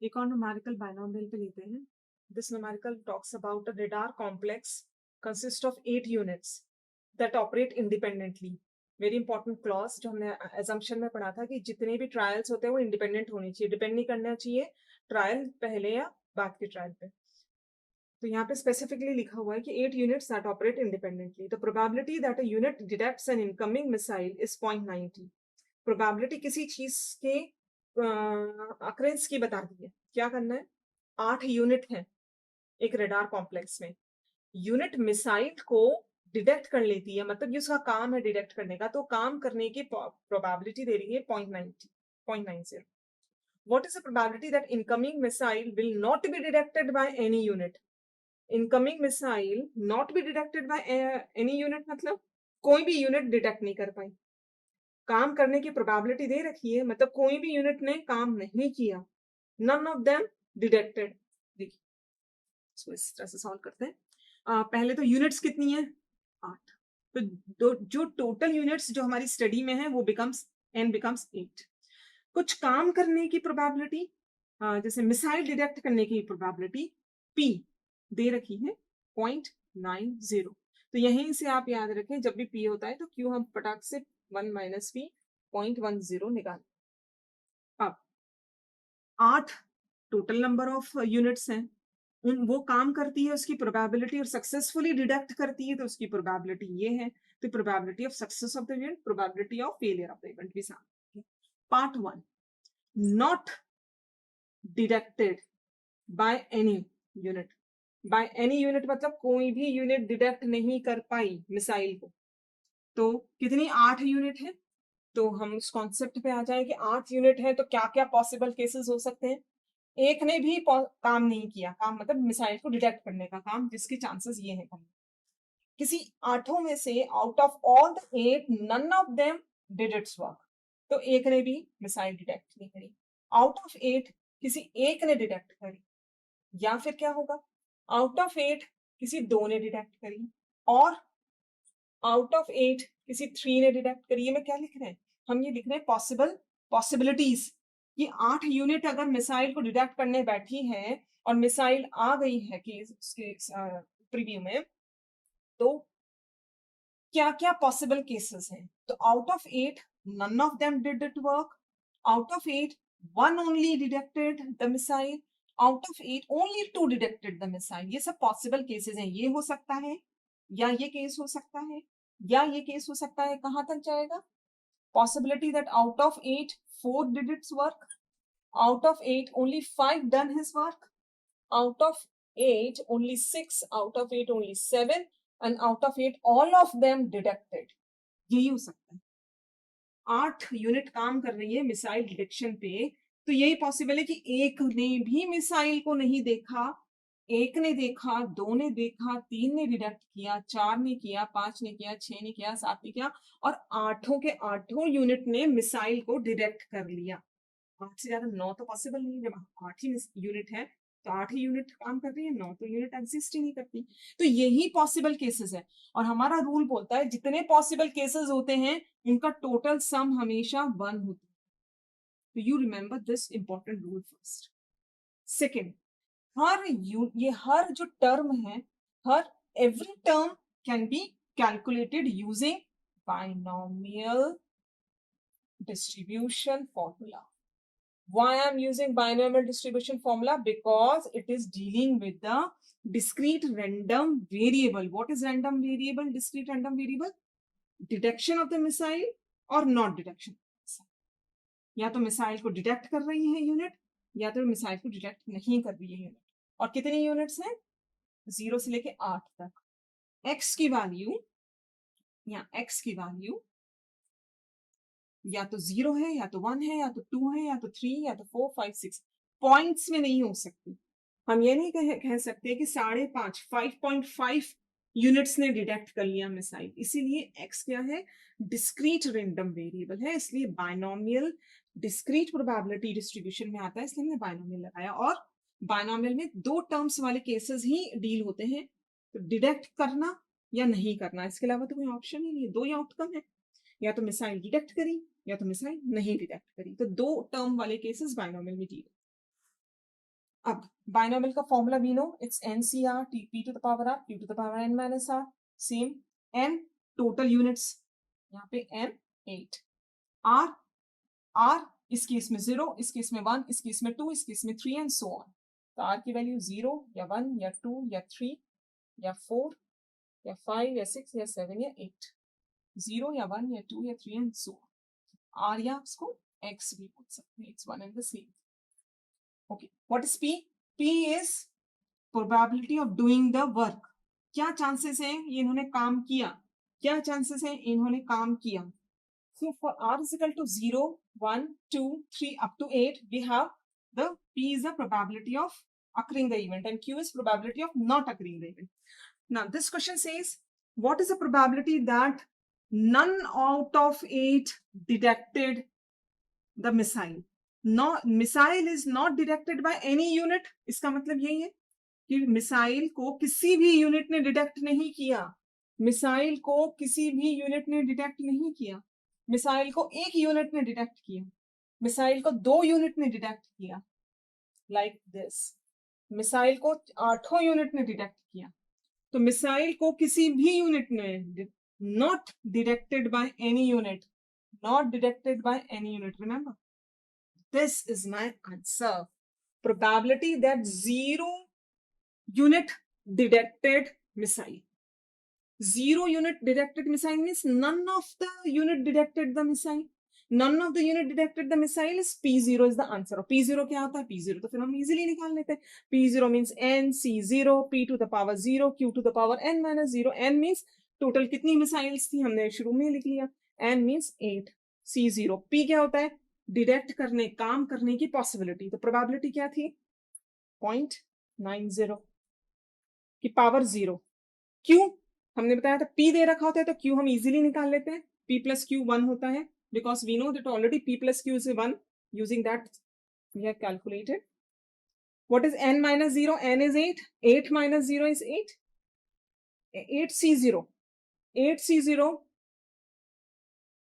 एक और numerical binomial पे लेते हैं. This numerical talks about a radar complex consist of 8 units that operate independently. Very important clause जो हमने एजम्पशन में पढ़ा था कि जितने भी ट्रायल्स होते हैं वो इंडिपेंडेंट होनी चाहिए, डिपेंड नहीं करना चाहिए ट्रायल पहले या बाद के ट्रायल पे. तो यहाँ पे स्पेसिफिकली लिखा हुआ है कि 8 units that operate independently. The probability that a unit detects N incoming missile is 0.90. Probability किसी चीज के अक्रेंस की बता दी है. क्या करना है? 8 यूनिट है एक रडार कॉम्प्लेक्स में. यूनिट मिसाइल को डिटेक्ट कर लेती है, मतलब ये उसका काम है डिटेक्ट करने का, तो काम करने की प्रोबेबिलिटी दे रही है 0.90. What is the probability that incoming missile will not be detected by any unit? Incoming missile not be detected by any unit मतलब कोई भी यूनिट डिटेक्ट नहीं कर पाई. काम करने की प्रोबेबिलिटी दे रखी है, मतलब कोई भी यूनिट ने काम नहीं किया. None of them detected. देखिए इसको इस तरह से सॉल्व करते हैं. पहले तो यूनिट्स कितनी है? 8. तो जो टोटल यूनिट्स जो हमारी स्टडी में है वो बिकम्स 8. कुछ काम करने की प्रोबेबिलिटी, जैसे मिसाइल डिटेक्ट करने की प्रोबेबिलिटी P दे रखी है 0.90. तो यहीं से आप याद रखें जब भी P होता है तो Q हम फटाक से 1 माइनस P 0.10 निकालें. अब 8 टोटल नंबर ऑफ यूनिट्स हैं, वो काम करती है उसकी प्रोबेबिलिटी और सक्सेसफुली डिडक्ट करती है तो उसकी प्रोबेबिलिटी ये है. तो probability of success of the event, probability of failure of the event भी सामने. Part 1, not deducted by any unit. By any unit मतलब कोई भी यूनिट डिटेक्ट नहीं कर पाई मिसाइल को. तो कितनी? 8 यूनिट है. तो हम उस कॉन्सेप्ट पे आ जाए कि 8 यूनिट है तो क्या क्या पॉसिबल केसेस हो सकते हैं. एक ने भी काम नहीं किया, काम मतलब मिसाइल को डिटेक्ट करने का काम, जिसके चांसेस ये हैं. किसी 8 में से out of all the 8 none of them did its work. तो एक ने भी मिसाइल डिटेक्ट नहीं करी. आउट ऑफ 8 किसी एक ने डिटेक्ट करी. या फिर क्या होगा? आउट ऑफ 8 किसी 2 ने डिटेक्ट करी, और आउट ऑफ 8 किसी 3 ने डिटेक्ट करी. ये मैं क्या लिख रहे हैं? हम ये लिख रहे हैं पॉसिबिलिटीज कि 8 यूनिट अगर मिसाइल को डिटेक्ट करने बैठी है और मिसाइल आ गई है कि उसके प्रीव्यू में, तो क्या क्या पॉसिबल केसेस हैं. तो out of 8 none of them did it work. Out of 8 one only detected the missile. Out of 8 only 2 detected the missile. ये सब पॉसिबल केसेस हैं. ये हो सकता है, या ये केस हो सकता है, या ये केस हो सकता है. कहां तक जाएगा? possibility that out of 8 4 did its work. Out of 8 only 5 done his work. Out of 8 only 6. Out of 8 only 7. And out of 8 all of them detected. यही हो सकता है. 8 यूनिट काम कर रही है मिसाइल डिटेक्शन पे, तो यही पॉसिबल है कि एक ने भी मिसाइल को नहीं देखा. एक ने देखा, 2 ने देखा, 3 ने डिटेक्ट किया, 4 ने किया, 5 ने किया, 6 ने किया, 7 ने किया, और 8 के 8 यूनिट ने मिसाइल को डिटेक्ट कर लिया. 8 से ज्यादा 9 तो पॉसिबल नहीं. जब 8 ही यूनिट है तो 8 ही यूनिट काम कर रही है, 9 तो यूनिट एग्जिस्ट ही नहीं करती. तो यही पॉसिबल केसेस है. और हमारा रूल बोलता है जितने पॉसिबल केसेस होते हैं उनका टोटल सम हमेशा 1 होता है. तो you remember this important rule first. Second, ये हर जो टर्म है, हर every term can be calculated using binomial distribution formula. Why I'm using binomial distribution formula? Because it is dealing with the discrete random variable. What is random variable? Discrete random variable? Detection of the missile or not detection. या तो missile को detect कर रही है unit, या तो missile को detect नहीं कर रही है यूनिट. और कितनी यूनिट्स हैं? 0 से लेके 8 तक. x की वैल्यू, या x की वैल्यू या तो 0 है, या तो 1 है, या तो 2 है, या तो 3, या तो 4, 5, 6. पॉइंट्स में नहीं हो सकती. हम ये नहीं कह सकते कि 5.5 यूनिट्स ने डिटेक्ट कर लिया मिसाइल. इसीलिए x क्या है? डिस्क्रीट रैंडम वेरिएबल है, इसलिए बाइनोमियल डिस्क्रीट प्रोबेबिलिटी डिस्ट्रीब्यूशन में आता है, इसलिए हमने बाइनोमियल लगाया. और बाइनोमियल में 2 टर्म्स वाले केसेस ही डील होते हैं, तो डिटेक्ट करना या नहीं करना, इसके अलावा तो कोई ऑप्शन ही नहीं है. 2 ही आउटकम है, या तो मिसाइल डिटेक्ट करी या तो मिसाइल नहीं डिटेक्ट करी. तो 2 टर्म वाले केसेस बाइनोमियल में डील. अब बाइनोमियल का formula we know, it's NCR P to the power R Q to the power N minus R. Same N total units, यहाँ पे N 8, R इस केस में 0, इस केस में 1, इस केस में 2, इस केस में 3 एंड सो ऑन. तो R की वैल्यू 0 या 1 या 2 या 3 या 4 या 5 या 6 या 7 या 8. 0 या 1 या 2 या 3 एंड सो ऑन. R या उसको X भी बोल सकते हैं, it's one and the same. Okay, what is P? P is probability of doing the work. क्या चांसेस हैं ये इन्होंने काम किया, क्या चांसेस हैं इन्होंने काम किया. So for R is equal to 0, 1, 2, 3 up to 8, we have the P is the probability of occurring the event and Q is probability of not occurring the event. Now this question says, what is the probability that none out of 8 detected the missile? No, missile is not detected by any unit. इसका मतलब यही है कि missile को किसी भी unit ने detect नहीं किया, मिसाइल को किसी भी यूनिट ने डिटेक्ट नहीं किया, मिसाइल को एक यूनिट ने डिटेक्ट किया, मिसाइल को 2 यूनिट ने डिटेक्ट किया, लाइक दिस. मिसाइल को 8 यूनिट ने डिटेक्ट किया. तो मिसाइल को किसी भी यूनिट ने, not detected by any unit, not detected by any unit. Remember, this is my answer. Probability that 0 unit detected missile. 0 unit detected missile means none of the unit detected the missile. None of the unit detected the missile is P0 is the answer. और P0 क्या होता है? P0 तो फिर हम easily निकाल लेते हैं. P0 means N C0 P to the power 0 Q to the power N minus 0. N means total कितनी missiles थी हमने शुरू में लिख लिया. N means 8. C0. P क्या होता है? डिटेक्ट करने, काम करने की पॉसिबिलिटी. तो प्रोबेबिलिटी क्या थी? 0.90 की पावर 0. क्यों? हमने बताया था P दे रखा होता है तो Q हम इजीली निकाल लेते हैं. P plus Q 1 होता है, because we know that already P plus Q is 1. Using that we have calculated. What is N minus 0? N is 8. 8 minus 0 is 8. 8C0. 8C0.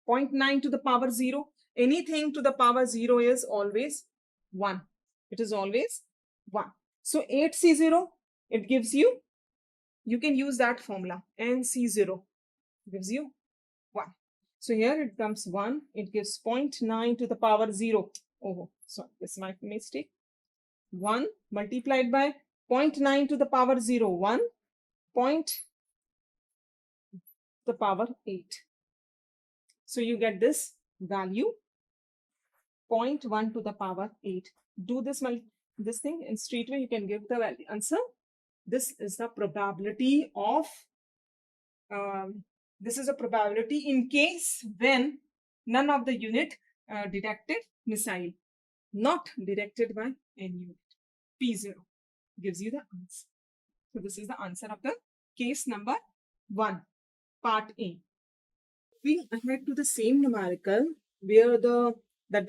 0.9 to the power 0. Anything to the power 0 is always 1. It is always 1. So 8C0, it gives you, you can use that formula. NC0 gives you 1. So here it comes 1. It gives 0.9 to the power 0. Oh, sorry, this is my mistake. 1 multiplied by 0.9 to the power 0. 1 point to the power 8. So you get this value 0.1 to the power 8. Do this thing and straight away you can give the value answer. This is the probability of this is a probability in case when none of the unit detected missile, not detected by any unit. P0 gives you the answer. So this is the answer of the case number 1, part A. We ahead to the same numerical where the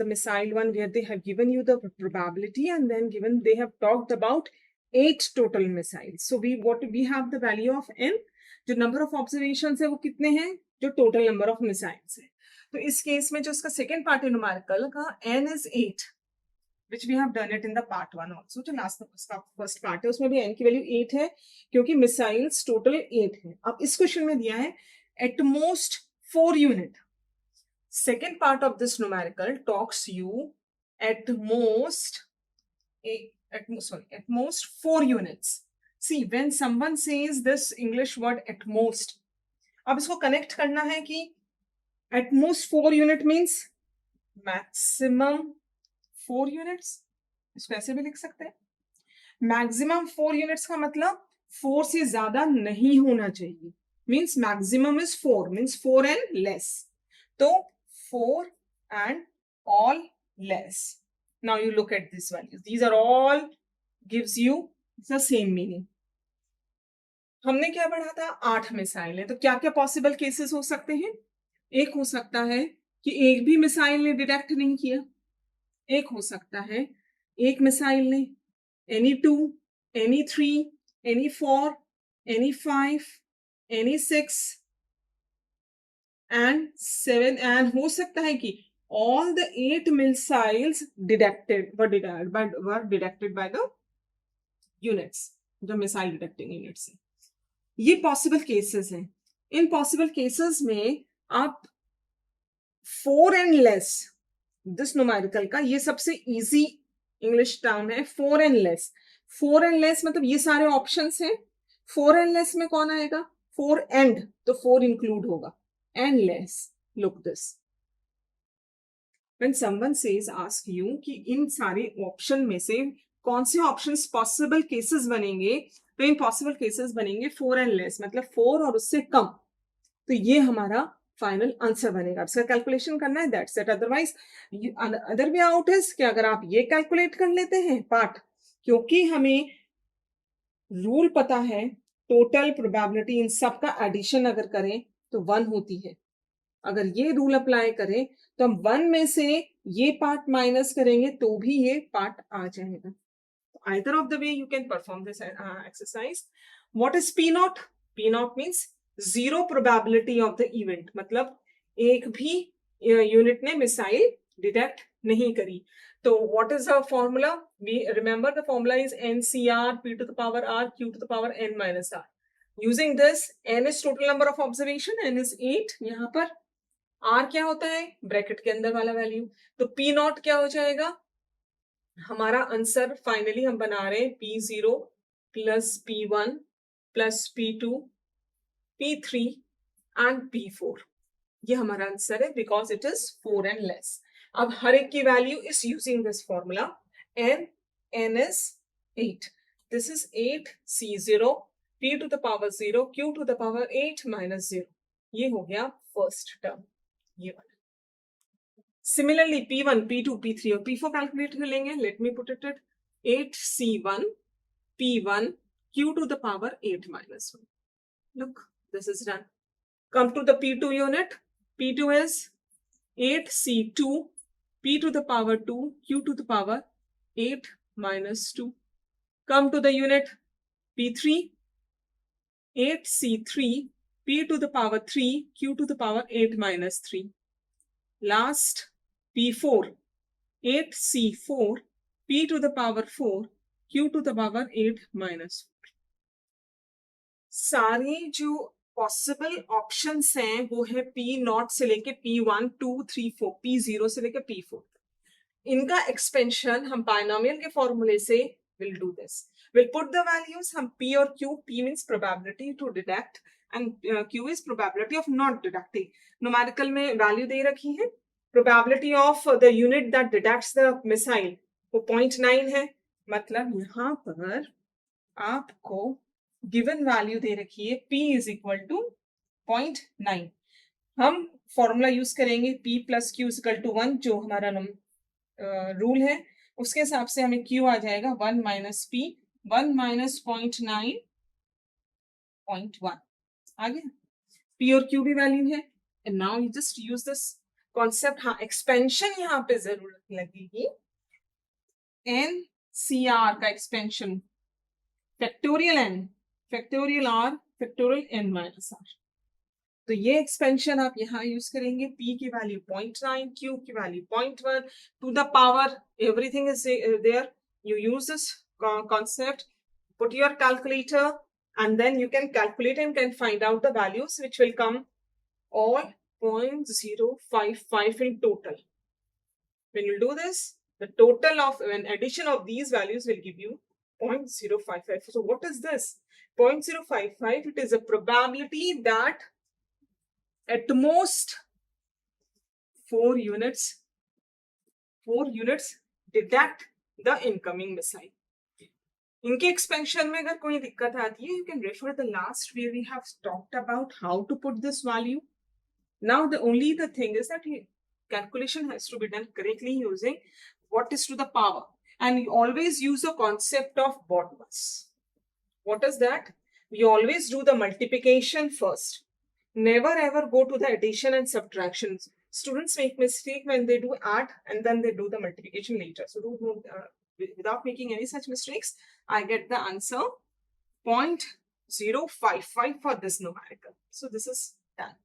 missile one, where they have given you the probability and then they have talked about 8 total missiles. So we have the value of N. जो number of observation है वो कितने हैं? जो total number of missiles है. तो इस case में जो इसका सेकेंड पार्ट है न्यूमेरिकल का, N is 8, which we have done it in the part 1 also. जो लास्ट उसका फर्स्ट पार्ट है उसमें भी N की वैल्यू 8 है क्योंकि मिसाइल्स टोटल 8 है. अब इस क्वेश्चन में दिया है at most 4 unit. Second part of this numerical talks you at most 4 units. See, when someone says this English word at most, अब इसको कनेक्ट करना है कि at most 4 unit means maximum 4 units. इसको ऐसे भी लिख सकते हैं. मैक्सिमम 4 units का मतलब 4 से ज्यादा नहीं होना चाहिए. Means maximum is 4, means 4 and less. तो 4 and all less. Now you look at these values. These are all gives you the same meaning. हमने क्या पढ़ा था? 8 मिसाइल है. तो क्या क्या पॉसिबल केसेस हो सकते हैं? एक हो सकता है कि एक भी मिसाइल ने डिटेक्ट नहीं किया. एक हो सकता है एक मिसाइल ने, any 2, any 3, any 4, any 5, any 6 and 7, and हो सकता है कि all the 8 missiles were detected by the units, जो मिसाइल डिटेक्टिंग यूनिट्स है। ये पॉसिबल केसेस हैं। इन पॉसिबल केसेस में आप 4 एंड लेस, दिस न्यूमेरिकल का ये सबसे इजी इंग्लिश टर्म है, 4 एंड लेस। 4 एंड लेस मतलब ये सारे ऑप्शंस हैं। 4 एंड लेस में कौन आएगा? 4 एंड, तो 4 इंक्लूड होगा, and less. Look this, when someone says ask you कि इन सारे ऑप्शन में से कौन से ऑप्शंस पॉसिबल केसेस बनेंगे, तो इन पॉसिबल केसेस बनेंगे 4 एंड लेस, मतलब 4 और उससे कम। तो ये हमारा फाइनल आंसर बनेगा। इसका कैलकुलेशन करना है, that's it. Otherwise other way out is कि अगर आप ये कैलकुलेट कर लेते हैं पार्ट, क्योंकि हमें रूल पता है, टोटल प्रोबेबिलिटी इन सब का एडिशन अगर करें तो 1 होती है। अगर ये रूल अप्लाई करें तो हम 1 में से ये पार्ट माइनस करेंगे तो भी ये पार्ट आ जाएगा। Either of the way you can perform this exercise. What is P naught? P naught means zero probability of the event. मतलब एक भी यूनिट ने मिसाइल डिटेक्ट नहीं करी। तो what is the formula? We remember the formula is NCR P to the power R Q to the power N minus R. Using this, N is total number of observation, N is 8. यहाँ पर R क्या होता है? Bracket के अंदर वाला value. तो P naught क्या हो जाएगा? हमारा आंसर फाइनली हम बना रहे हैं P0 plus P1 plus P2 P3 and P4। ये हमारा आंसर है because it is 4 and less. अब हर एक की value is using this formula, n is 8, this is 8 C0 P to the power 0 Q to the power 8 minus 0। ये हो गया first term, ये वाला। Similarly, P1, P2, P3 और P4 कैलकुलेट कर लेंगे। Let me put it at 8C1 P1 Q to the power 8 minus 1. Look, this is done. Come to the P2 unit. P2 is 8C2 P to the power 2 Q to the power 8 minus 2. Come to the unit P3, 8C3 P to the power 3 Q to the power 8 minus 3. Last, P4, 8C4 P to the power 4 Q to the power 8 minus 4. सारे जो possible options हैं वो है P0 से लेके P1, 2, 3, 4, P0 से लेके P4। इनका एक्सपेंशन हम बायनोमियल के फॉर्मूले से will do this. Will put the values, हम P और Q, P means probability to detect and Q is probability of not detecting. Numerical में वैल्यू दे रखी है। probability of the unit that detects the missile वो 0.9 है। मतलब यहाँ पर आपको गिवन वैल्यू दे रखी है P is equal to 0.9। हम फॉर्मूला यूज करेंगे P plus Q is equal to 1, जो हमारा रूल है। उसके हिसाब से हमें Q आ जाएगा 1 minus P, 1 minus 0.9, 0.1 आ गया। P और Q भी वैल्यू है। And now you just use this concept. हाँ, एक्सपेंशन यहाँ पे जरूरत लगेगी। एन सी आर का expansion, factorial N, factorial R, factorial N minus R. तो ये एक्सपेंशन आप यहाँ यूज करेंगे। P की वैल्यू 0.9, Q की वैल्यू 0.1, to the power everything is there. You use this concept, put your calculator and then you can calculate and can find out the values which will come all 0.055 in total. When you do this, the total of an addition of these values will give you 0.055. So what is this? 0.055, it is a probability that at most 4 units detect the incoming missile. इनके expansion में अगर कोई दिक्कत आती है, you can refer the last where we have talked about how to put this value. Now the thing is that calculation has to be done correctly using what is to the power, and you always use the concept of BODMAS. What is that? We always do the multiplication first. Never ever go to the addition and subtraction. Students make mistake when they do add and then they do the multiplication later. So without making any such mistakes, I get the answer 0.055 for this numerical. So this is done.